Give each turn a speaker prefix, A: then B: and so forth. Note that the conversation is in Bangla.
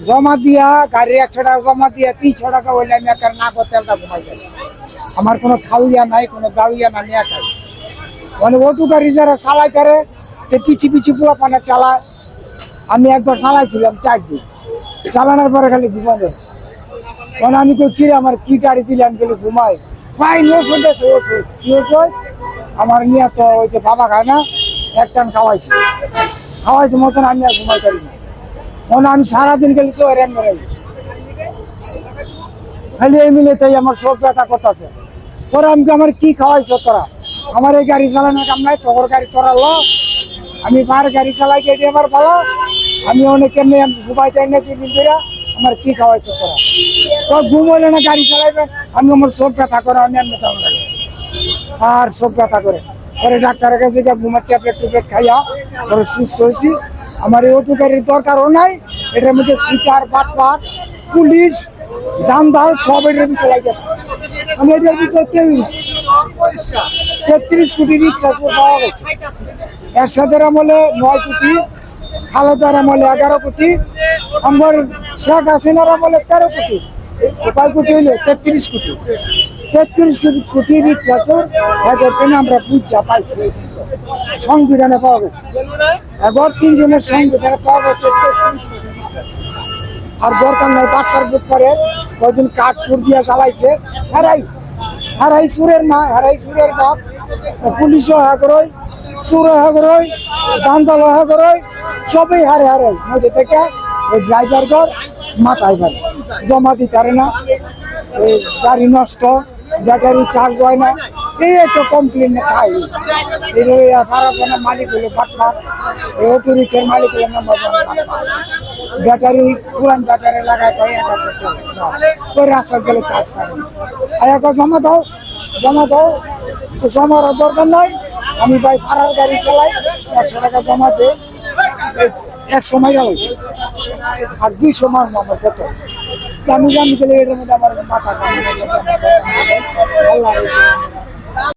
A: জমা দিয়া গাড়ি 100 টাকা জমা দিয়া 300 টাকা হইলে আমি একটা না করতে ঘুমাই যাই। আমার কোনো খাওয়া নাই, কোনো দাওয়া না, নিয়ে খাই। মানে অটো গাড়ি যারা চালাই করে পিছি পিছি পোলা পানা চালায়। আমি একবার চালাইছিলাম 4 দিন, চালানোর পরে খালি ঘুমাবে। মানে আমি তো কি আমার কি গাড়ি দিলে আমি খালি ঘুমাই। ভাই ওষুধ আছে, ওষুধ কি ওষুধ আমার নিয়ে তো ওই যে বাবা খায় না, এক টান খাওয়াইছে মতন আমি আর ঘুমাই পারি না। মনে আমি সারাদিন গেলে চোরেন বেড়াই, খালি এই মিলেতেই আমার চোখ ব্যথা করতেছে। পরে আমি আমার কি খাওয়াইছ তোরা, আমার এই গাড়ি চালানোর কাম নাই, তোর গাড়ি তোরা ল, আমি বার গাড়ি চালাই কেটে আমার ভালো, আমি অনেক এমনি ঘুমাই চাই না 2 দিন ধরে, আমার কি খাওয়াইছ তোরা। তো ঘুম হইলে না গাড়ি চালাইবেন, আমি আমার চোখ ব্যথা করে আমি এমনি আর চোখ ব্যথা করে। পরে ডাক্তারের কাছে গিয়ে ঘুমের ট্যাবলেট খাইয়া পরে সুস্থ হয়েছি। আমার এই অটো গাড়ির দরকারও নাই, এটার মধ্যে সিটার বাটপাট পুলিশ জানদাল সব এটার ভিতরে লাগে। আমি এটার ভিতরে 33 কোটি রিক্সা পাওয়া গেছে। এরশাদের আমলে 9 কোটি, খালেদার আমলে 11 কোটি, আমার শেখ হাসিনার আমলে 13 কোটি, কয় কোটি হইলো 33 কোটি। 33 কোটি রিক্সা এদের থেকে আমরা বুঝা পাইছি, সংবিধানে পাওয়া গেছে। এবার 3 জনের সংবিধানে পাওয়া গেছে 33 কোটি রিক্সা। আর দরকার নাই বাটপার বুট করে কয়দিন কাঠপুর দিয়া চালাইছে। হারাই সুরের মা, হারাই সুরের বাপ, পুলিশও হা করই, সুরও হা করই, দান্দালও হা করই, সবই হারাই মধ্যে থেকে ওই ড্রাইভার ঘর মাথায় পারে জমা দিতে পারে না, এই গাড়ি নষ্ট, ব্যাটারি চার্জ হয় না, এই একটা কমপ্লেন খাই। ফারাজনের মালিক হলো বাটপার, এই অটো রিক্সার মালিক হলো নম্বর ব্যাটারি পুরান ব্যাটারি লাগায় ওই রাস্তা গেলে চার্জ থাকে আর একবার জমা দাও তো জমার দরকার নাই। আমি ভাই ভাড়ার গাড়ি চালাই, 100 টাকা জমা দেয়, 100 মাইল হয়েছে আর 200 মাস আমার কত আমি গেলে এটার মধ্যে আমার মাথা আল্লাহ